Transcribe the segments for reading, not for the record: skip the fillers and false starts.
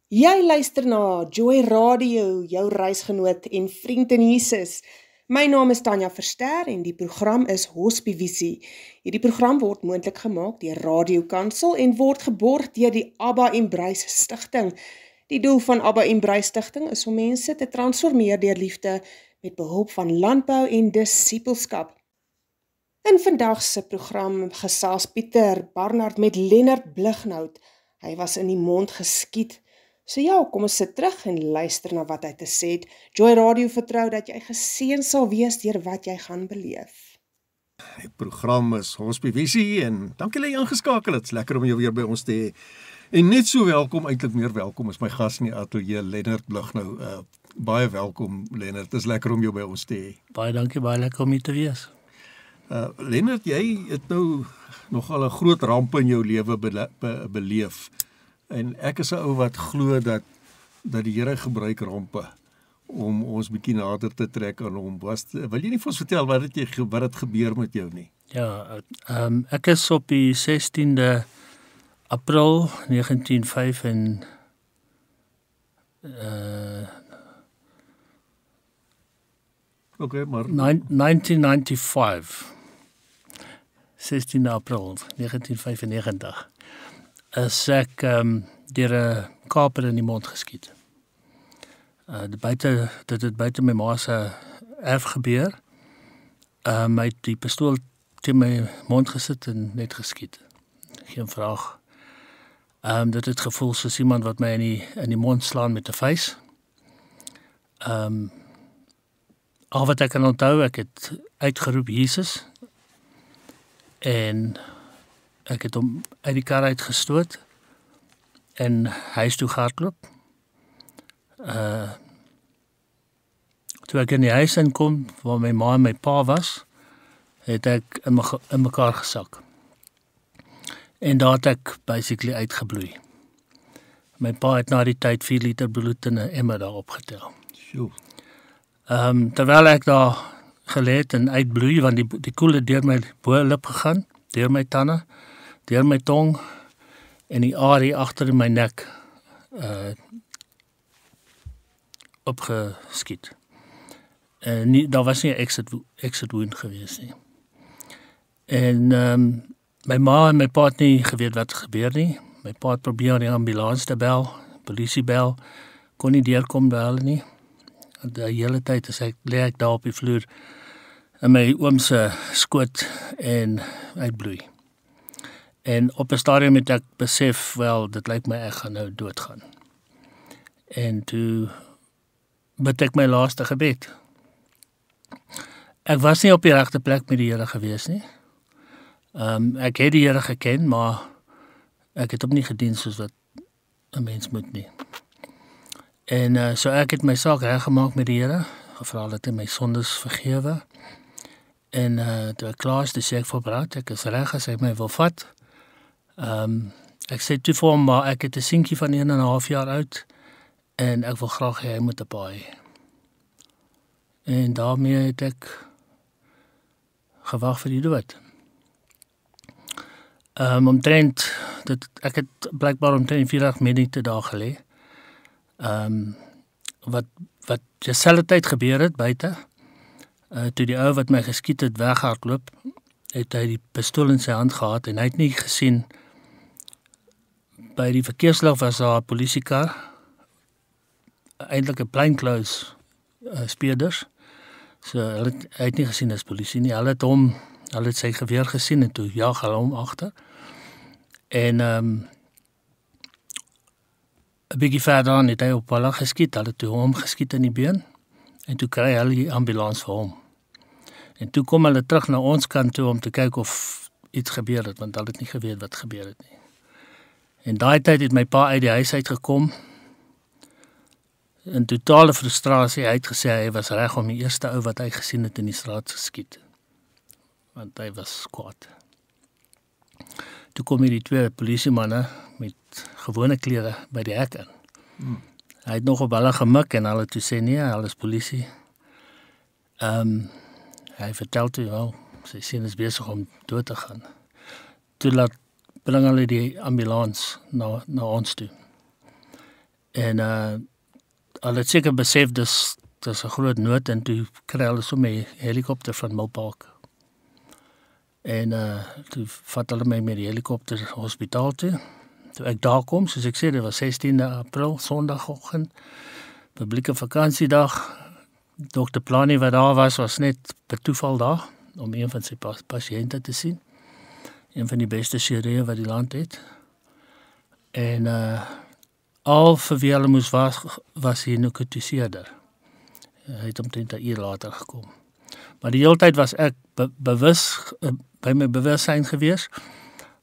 Jy luister na Joy Radio, jou reisgenoot en vriend in Jesus. My naam is Tanya Verster en die program is Hospivisie. Hierdie program word moontlik gemaak deur Radio Kansel en word geborg deur die Abba en Bruis Stichting. Die doel van Abba en Bruis Stichting is om mense te transformeer deur liefde met behulp van landbou en disippelskap. In vandag se program gesels Pieter Barnard met Lennard Blighnout. Hy was in die mond geskiet. So ja, kom ons sit terug en luister na wat hy te sê het. Joy Radio vertrou dat jy geseën sal wees deur wat jy gaan beleef. Die program is Hospivisie en dankie dat jy ingeskakel het. Dit's lekker om jou weer by ons te hê. En net so welkom, eintlik meer welkom is my gas in die ateljee Lennard Blighnout. Baie welkom Lennard. Dit is lekker om jou by ons te hê. Baie dankie, baie lekker om hier te wees. Lennard, jy het nou nogal 'n groot ramp in jou lewe beleef. En ek is 'n ou wat glo dat die Here gebruik rampe om ons bietjie nader te trek aan hom. Wil jy nie vir ons vertel wat het gebeur met jou nie? Ja, ek is op die 16de April 1905 en Okay, maar 1995. 16 April 1995. Is ek deur 'n kaper in die mond geskiet. Dit het buite my ma se erf gebeur. Hy het die pistool teen my mond gesit en net geskiet. Geen vraag. Dit het gevoel soos iemand wat my in die mond slaan met 'n vuis. Al wat ek kan onthou, ek het uitgeroep Jesus en ek het hom uit die kar uitgestoot en huis toe gehardloop. Toe ek in die huis inkom waar my ma en my pa was, het ek in mekaar gesak. En daar het ek basically uitgebloei. My pa het na die tyd 4 liter bloed in 'n emmer daar opgetel. Sjoe. Terwyl ek daar gelê het en uitbloei, want die koel het deur my bo-lip gegaan, deur my tande, deur my tong en die arie agter in my nek opgeskiet. En daar was nie 'n exit wound gewees nie. En my ma en my pa het nie geweet wat gebeur nie. My pa het probeer die ambulans te bel, polisie bel, kon nie deurkom by hulle nie. Die hele tyd lê ek daar op die vloer in my oom se skoot en uitbloei. En op 'n stadium het ek besef, wel, dit lyk my ek gaan nou doodgaan. En toe bid ek my laaste gebed. Ek was nie op die regte plek met die Here gewees nie. Ek het die Here geken, maar ek het hom nie gedien soos wat 'n mens moet nie. En so ek het my saak reggemaak met die Here, gevra dat hy my sondes vergewe. En toe ek klaar is, toe sê ek vir Brad, ek is reg as hy my wil vat. Ek sê toe vir hom, maar ek het 'n seentjie van 1,5 jaar oud en ek wil graag hê hy moet 'n pa hê. En daarmee het ek gewag vir die dood. Ek het blykbaar omtrent 40 minute daar gelê. Wat dieselfde tyd gebeur het buite, toe die ou wat my geskiet het weghardloop, het hy die pistool in sy hand gehad en hy het nie gesien. By die verkeerslig was daar 'n polisiekar, eintlik 'n plainclothes speurders. So hy het nie gesien as polisie nie. Hulle het sy geweer gesien en toe jaag hulle hom agter. En 'n bietjie verder aan het hy op hulle geskiet. Hulle het toe hom geskiet in die been en toe kry hulle die ambulans vir hom. En toe kom hulle terug na ons kant toe om te kyk of iets gebeur het, want hulle het nie geweet wat gebeur het nie. En daai tyd het my pa uit die huis uitgekom. In totale frustrasie, hy het gesê hy was reg om die eerste ou wat hy gesien het in die straat geskiet. Want hy was kwaad. Toe kom hier die 2 polisiemanne met gewone klere by die hek in. Hy het nog op hulle gemik en hulle toe sê nee, hulle is polisie. Hy vertel toe, wel, sy seun is besig om dood te gaan. Toe bring hulle die ambulans na ons toe. En hulle het seker besef dis 'n groot nood en toe kry hulle sommer 'n helikopter van Milpark. En toe vat hulle my met die helikopter hospitaal toe. Toe ek daar kom, soos ek sê, dit was 16 April, Sondagoggend, publieke vakansiedag. Dr. Plani wat daar was net per toeval daar, om een van sy pasiënte te sien. Een van die beste chirurge wat die land het. En al vir wie hulle moes was hy narkotiseerder. Hy het omtrent 'n uur later gekom. Maar die hele tyd was ek bewus by my bewussyn gewees.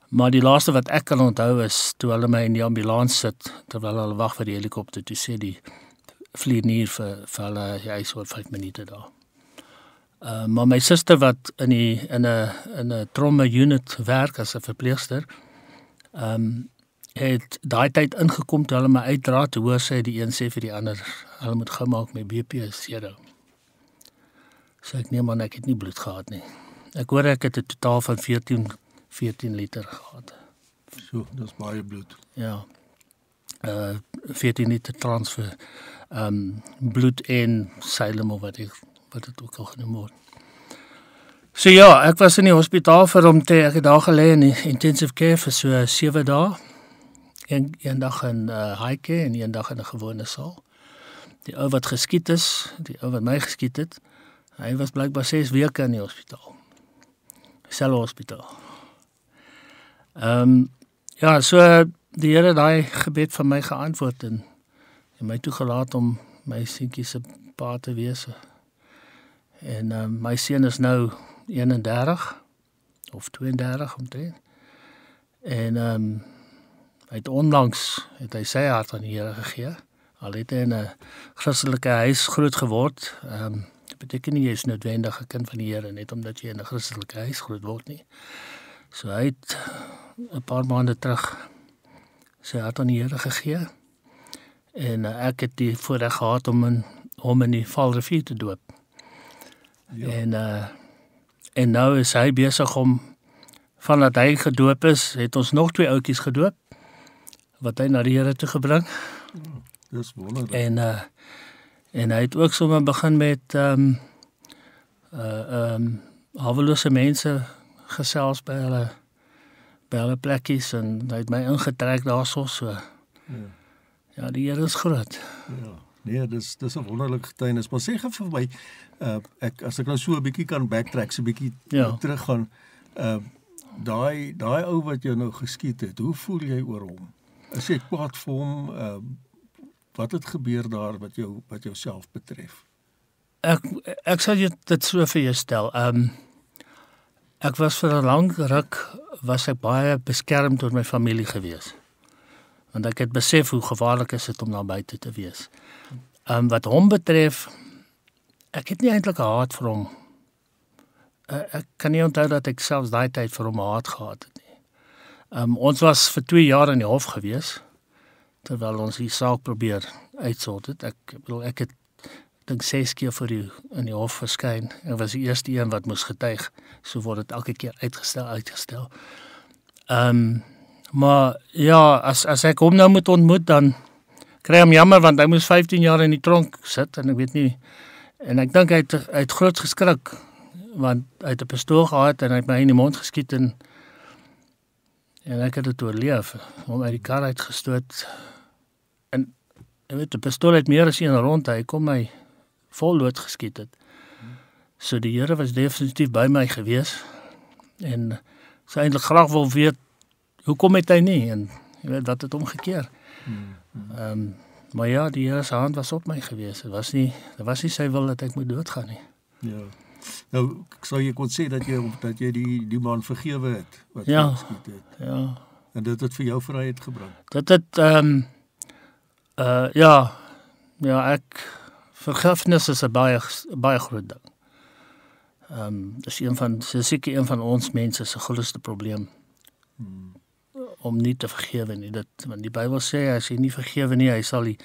Maar die laaste wat ek kan onthou is toe hulle my in die ambulans sit terwyl hulle wag vir die helikopter, toe sê die vlieënier vir hulle hy is oor 5 minute daar. Maar my suster wat in 'n trauma unit werk as 'n verpleegster, het daai tyd ingekom toe hulle my uitdra, toe hoor sy die een sê vir die ander, hulle moet gou maak my BP is 0. So ek neem aan ek het nie bloed gehad nie. Ek hoor ek het 'n totaal van 14 liter gehad. So, dis baie bloed. Ja. 14 liter transfer bloed en seilem of wat dit ook al genoem word. So ja, ek was in die hospitaal ek het daar gelê in die intensive care vir so 7 dae. Een dag in high care en een dag in 'n gewone saal. Die ou wat geskiet is, die ou wat my geskiet het, hy was blykbaar 6 weke in die hospitaal. Selfe hospitaal. Ja, so die Here daai gebed van my geantwoord en my toegelaat om my seentjie se pa te wees. En my seun is nou 31 of 32 omtrent. En hy het onlangs hy sy hart aan die Here gegee. Al het hy in 'n Christelike huis groot geword. Dit beteken nie jy is noodwendig 'n kind van die Here net omdat jy in 'n Christelike huis groot word nie. So hy het 'n paar maande terug sy hart aan die Here gegee. En ek het die voorreg gehad om hom in die Vaalrivier te doop. Ja. En nou is hy besig om, vandat hy gedoop is, het ons nog 2 ouetjies gedoop, wat hy na die Here toe gebring. Dis wonderlik. En hy het ook sommer begin met hawelose mense gesels by hulle plekkies, en hy het my ingetrek daarso, so. Ja, die Here is groot. Ja, nee, dis 'n wonderlike getuienis, maar sê gou vir my, as ek nou so 'n bietjie kan backtrack, so 'n bietjie teruggaan, daai ou wat jou nou geskiet het, hoe voel jy oor hom? Is jy kwaad vir hom? Wat het gebeur daar wat jou self betref? Ek sal dit so vir jou stel. Ek was vir 'n lang ruk was ek baie beskermd deur my familie gewees. Want ek het besef hoe gevaarlik is dit om na buite te wees. Wat hom betref, ek het nie eintlik 'n haat vir hom. Ek kan nie onthou dat ek selfs daai tyd vir hom haat gehad het nie. Ons was vir 2 jaar in die hof gewees, terwyl ons die saak probeer uitsort het. Ek het dink 6 keer in die hof verskyn. Ek was die eerste een wat moes getuig, so word dit elke keer uitgestel. Maar ja, as ek hom nou moet ontmoet, dan kry hom jammer, want hy moes 15 jaar in die tronk sit, en ek weet nie, en ek dink hy het groot geskrik, want hy het 'n pistool gehad, en hy het my in die mond geskiet, en ek het dit oorleef, hom uit die kar uitgestoot, en jy weet, die pistool het meer as een rond, hy kom my vol dood geskiet het. So die Here was definitief by my gewees, en sy eintlik graag wil weet, hoekom het hy nie, en jy weet, wat het omgekeer. Maar ja, die Here se hand was op my gewees, dit was nie sy wil dat ek moet doodgaan nie. Ja, nou, sou jy kon sê dat jy die man vergewe het, wat ja, geskiet het. Ja. En dit het vir jou vryheid gebring. Dit het, vergifnis is 'n baie groot ding. Dis seker een van ons mense se grootste probleem, om nie te vergewe nie. Want die Bybel sê, as jy nie vergewe nie, hy sal die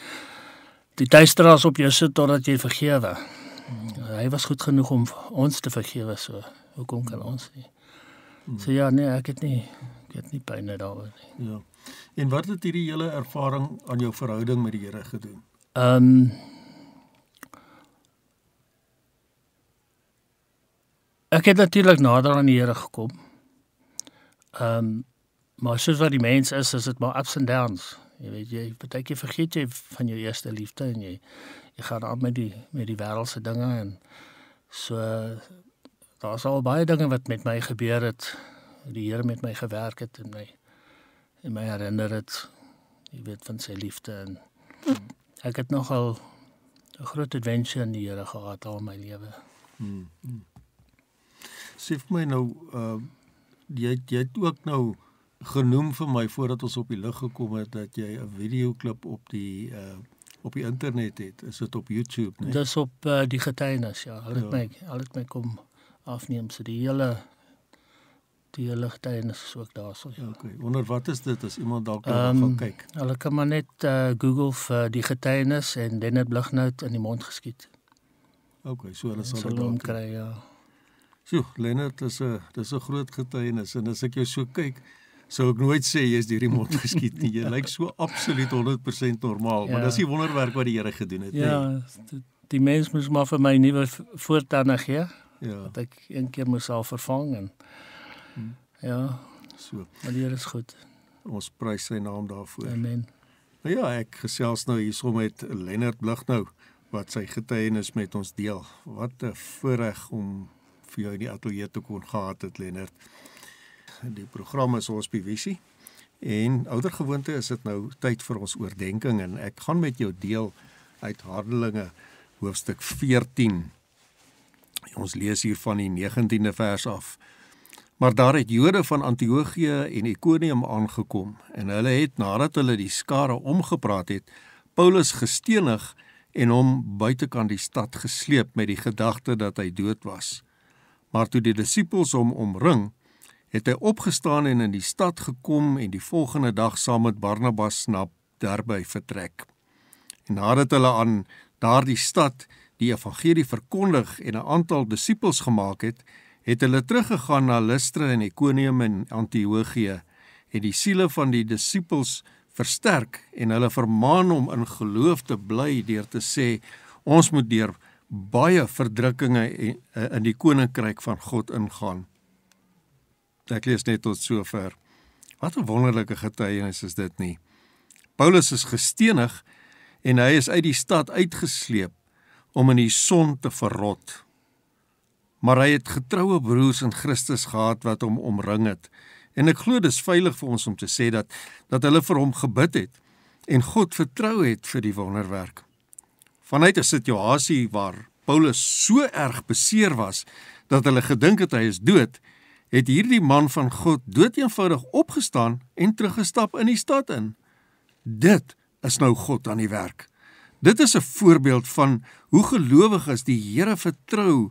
duisteraars op jou sit totdat jy vergewe. Hy was goed genoeg om ons te vergewe, so hoekom kan ons nie? So ja, nee, ek het nie pyn daaroor nie. Ja. En wat het hierdie hele ervaring aan jou verhouding met die Here gedoen? Ek het natuurlik nader aan die Here gekom. Maar soos wat die mens is dit maar ups and downs. Jy weet, partykeer vergeet jy van jou eerste liefde en jy gaan aan met die wêreldse dinge en so daar's al baie dinge wat met my gebeur het. Die Here met my gewerk het en my herinner het, jy weet, van sy liefde en ek het nogal 'n groot adventure in die Here gehad al my lewe. Sê vir my nou, jy het ook nou genoem vir my voordat ons op die lig gekom het dat jy 'n videoklip op die internet het. Is dit op YouTube, nee? Dis op die getuienis, ja. Hulle het my kom afneem, so die hele getuienis is ook daar so. Ja. Okay. Onder wat is dit as iemand dalk gaan kyk? Hulle kan maar net Google vir die getuienis en Lennard Blignaut in die mond geskiet. Okay, so hulle sal dit dalk kry, ja. So, Lennard, dis 'n groot getuienis en as ek jou so kyk, sou ek nooit sê jy is deur die mond geskiet nie. Jy lyk so absoluut 100% normaal, maar dis die wonderwerk wat die Here gedoen het, ja, die mens moes maar vir my nuwe voortande gee. Ja. Dat ek een keer moes al vervang en ja, so. Maar die Here is goed. Ons prys sy naam daarvoor. Amen. Nou ja, ek gesels nou hierso met Lennard Blignaut wat sy getuienis met ons deel. Wat 'n voorreg om vir jou in die ateljee te kon gehad het, Lennard. Die program is Hospivisie en oudergewoonte is dit nou tyd vir ons oordenking en ek gaan met jou deel uit Handelinge hoofstuk 14. Ons lees hier van die 19de vers af. Maar daar het Jode van Antiochië en Ikonium aangekom en hulle het nadat hulle die skare omgepraat het, Paulus gestenig en hom buitekant die stad gesleep met die gedagte dat hy dood was. Maar toe die disippels hom omring, het hy opgestaan en in die stad gekom en die volgende dag saam met Barnabas na Derbe vertrek. En nadat hulle aan daardie stad die evangelie verkondig en 'n aantal disippels gemaak het hulle teruggegaan na Lystra en Ikonium en Antiochië en die siele van die disippels versterk en hulle vermaan om in geloof te bly deur te sê, ons moet deur baie verdrukkinge in die koninkryk van God ingaan. Ek lees net tot sover. Wat 'n wonderlike getuienis is dit nie. Paulus is gestenig en hy is uit die stad uitgesleep om in die son te verrot. Maar hy het getroue broers in Christus gehad wat hom omring het. En ek glo dis veilig vir ons om te sê dat hulle vir hom gebid het en God vertrou het vir die wonderwerk. Vanuit 'n situasie waar Paulus so erg beseer was dat hulle gedink het hy is dood, het hierdie man van God doeteenvoudig opgestaan en teruggestap in die stad in. Dit is nou God aan die werk. Dit is 'n voorbeeld van hoe gelowiges die Here vertrou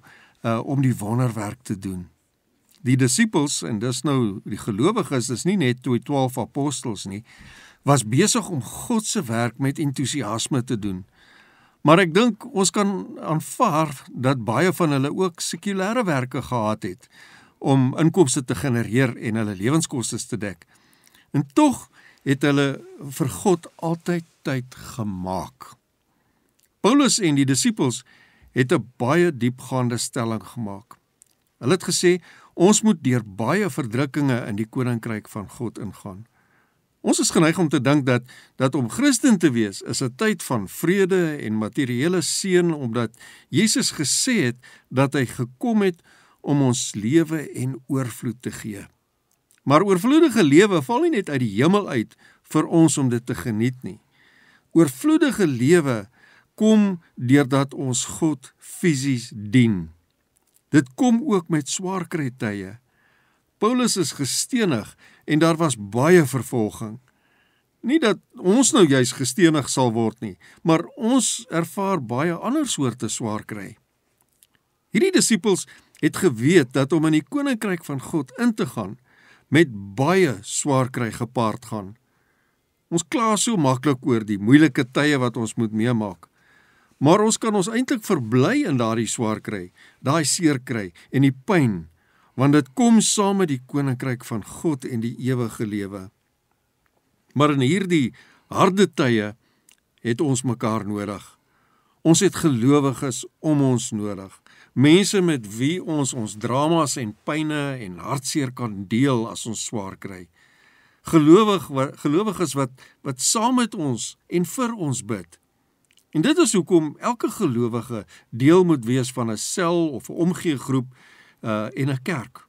om die wonderwerk te doen. Die disippels, en dis nou die gelowiges, dis nie net die 12 apostels nie, was besig om God se werk met entoesiasme te doen. Maar ek dink ons kan aanvaar dat baie van hulle ook sekulêre werke gehad het om inkomste te genereer en hulle lewenskoste te dek. En tog het hulle vir God altyd tyd gemaak. Paulus en die disippels het 'n baie diepgaande stelling gemaak. Hulle het gesê, ons moet deur baie verdrukkinge in die koninkryk van God ingaan. Ons is geneig om te dink dat om Christen te wees is 'n tyd van vrede en materiële seën, omdat Jesus gesê het dat hy gekom het om ons lewe en oorvloed te gee. Maar oorvloedige lewe val nie net uit die hemel uit vir ons om dit te geniet nie. Oorvloedige lewe kom deurdat ons God fisies dien. Dit kom ook met swaar kry tye. Paulus is gestenig en daar was baie vervolging. Nie dat ons nou juis gestenig sal word nie, maar ons ervaar baie ander soorte swaar kry. Hierdie disippels het geweet dat om in die koninkryk van God in te gaan, met baie swaar kry gepaard gaan. Ons kla so maklik oor die moeilike tye wat ons moet meemaak. Maar ons kan ons eintlik verbly in daardie swaar kry, daai seer kry en die pyn, want dit kom saam met die koninkryk van God en die ewige lewe. Maar in hierdie harde tye het ons mekaar nodig. Ons het gelowiges om ons nodig. Mense met wie ons dramas en pyne en hartseer kan deel as ons swaar kry. Gelowiges wat saam met ons en vir ons bid. En dit is hoekom elke gelowige deel moet wees van 'n sel of 'n omgeegroep en 'n kerk.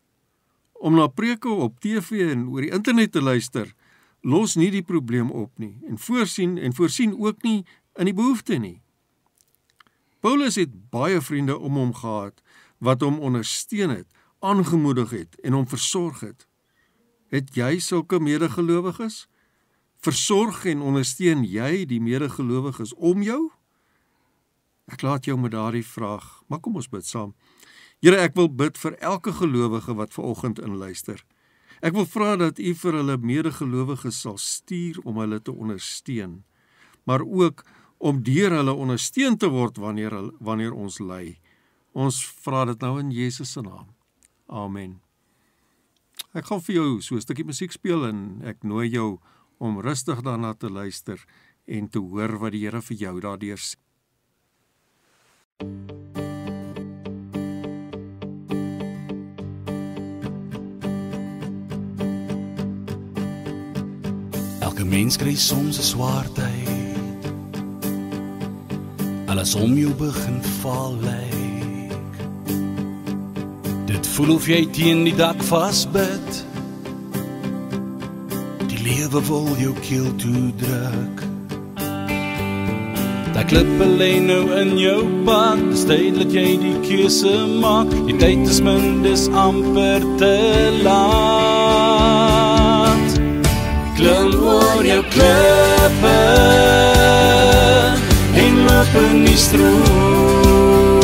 Om na preke op TV en oor die internet te luister, los nie die probleem op nie en voorsien ook nie in die behoefte nie. Paulus het baie vriende om hom gehad wat hom ondersteun het, aangemoedig het en hom versorg het. Het jy sulke medegelowiges? Versorg en ondersteun jy die medegelowiges om jou? Ek laat jou met daardie vraag, maar kom ons bid saam. Here, ek wil bid vir elke gelowige wat vanoggend inluister. Ek wil vra dat U vir hulle medegelowiges sal stuur om hulle te ondersteun, maar ook om deur hulle ondersteun te word wanneer ons ly. Ons vra dit nou in Jesus se naam. Amen. Ek gaan vir jou so 'n stukkie musiek speel en ek nooi jou om rustig daarna te luister en te hoor wat die Here vir jou daardeur sê. Elke mens kry soms 'n swaar tyd. Alles om jou begin val lyk. Dit voel of jy teen die dak vasbyt. Die lewe wil jou keel toe druk. Daar klippe lê nou in jou pad. Dis tyd dat jy die keuse maak. Die tyd is min, dis amper te laat. Klim oor jou klippe en loop in die stroom.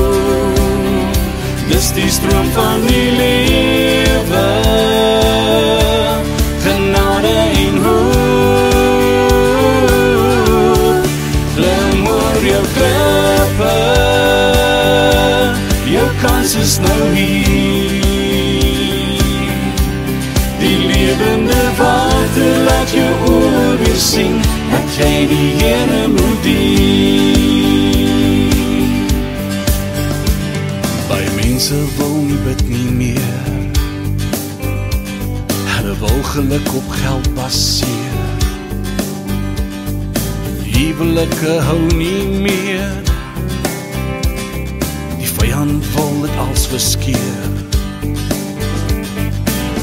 Dis die stroom van die lewe, genade en hoop. Klim oor jou klippe, jou kans is nou hier. Die lewende water laat jou oor weer sien, dat jy die Here moet dien. Baie mense wil nie bid nie meer. Hulle wil geluk op geld baseer. Huwelike hou nie meer. Die vyand wil dit als verskeer.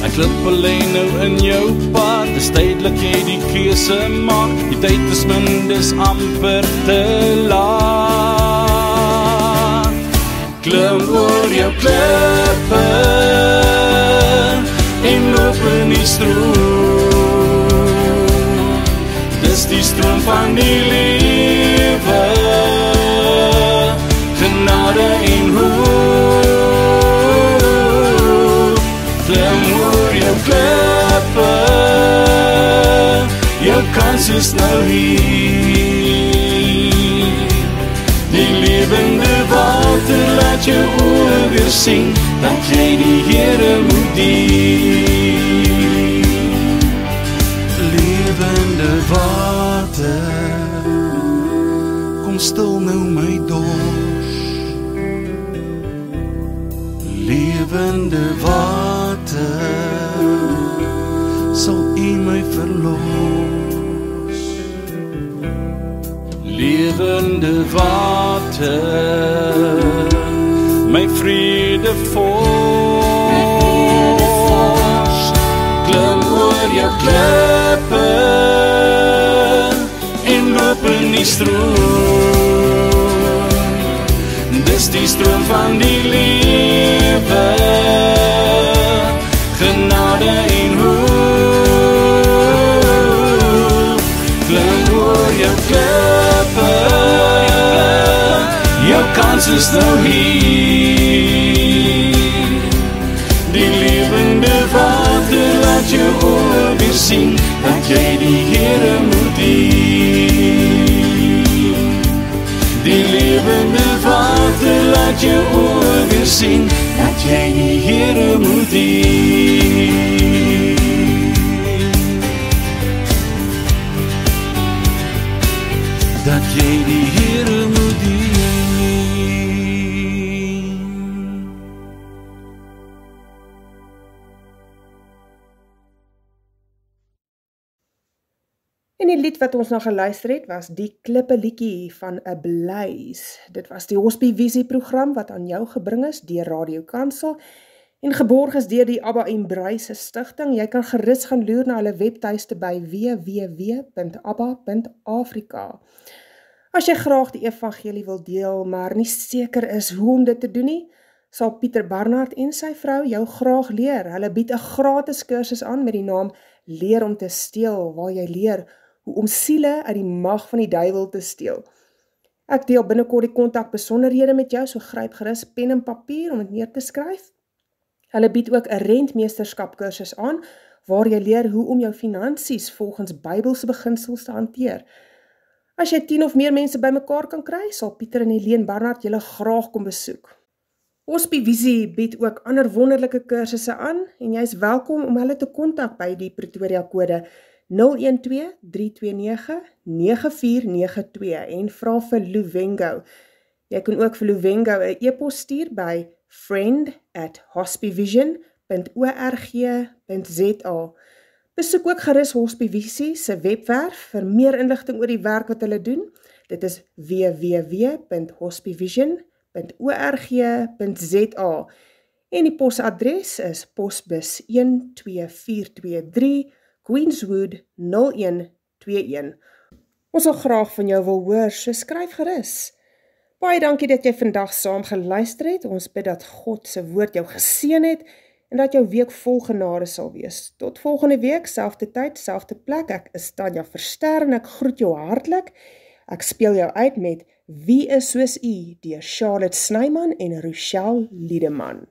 Ek klip alleen nou in jou pad. Dis tydelik jy die keuse maak. Die tyd is min, dis amper te laat. Klim oor jou klippe en loop in die stroom. Dis die stroom van die lewe, genade en hoop. Klim oor jou klippe, jou kans is nou hier. Die lewende water laat jou oor weer sien, dat jy die Here moet dien. Lewende water, kom stil nou my dors. Lewende water, sal U my verlos. Lewende water, my vrede vors. Klim oor jou klippe en loop in die stroom. Dis die stroom van die lewe, genade en hoop. Klim oor jou klippe, jou kans is nou hier. Die lewende water laat jou oor weer sien, dat jy die Here moet dien. Die lewende water laat jou oor weer sien, dat jy die Here moet dien. jy die Here moet dien. En die lied wat ons na geluister het, was Die Klippe liedjie van 'n Blaze. Dit was die Hospie-Visie program wat aan jou gebring is deur Radio Kansel en geborg is deur die Abba en Bruise Stichting. Jy kan gerus gaan loer na hulle webtuiste by www.abba.afrika. As jy graag die evangelie wil deel, maar nie seker is hoe om dit te doen nie, sal Pieter Barnard en sy vrou jou graag leer. Hulle bied 'n gratis kursus aan met die naam Leer om te steel, waar jy leer hoe om siele uit die mag van die duiwel te steel. Ek deel binnekort die kontakbesonderhede met jou, so gryp gerus pen en papier om dit neer te skryf. Hulle bied ook 'n rentmeesterskap kursus aan, waar jy leer hoe om jou finansies volgens Bybelse beginsels te hanteer. As jy 10 of meer mense bymekaar kan kry, sal Pieter en Helene Barnard julle graag kom besoek. Hospie-Visie bied ook ander wonderlike kursusse aan, en jy is welkom om hulle te kontak by die Pretoria kode 012-329-9492 en vra vir Luvengo. Jy kan ook vir Luvengo 'n e-pos stuur by friend@hospievision.org.za. Besoek ook gerus Hospie-Visie se webwerf vir meer inligting oor die werk wat hulle doen. Dit is www.hospievision.org.za en die posadres is posbus 12423 Queenswood 0121. Ons sal graag van jou wil hoor, so skryf gerus. Baie dankie dat jy vandag saam geluister het. Ons bid dat God se woord jou geseën het en dat jou week vol genade sal wees. Tot volgende week, selfde tyd, selfde plek. Ek is Tanya Verster en ek groet jou hartlik. Ek speel jou uit met Wie is soos U deur Charlotte Snyman en Rochelle Liedeman.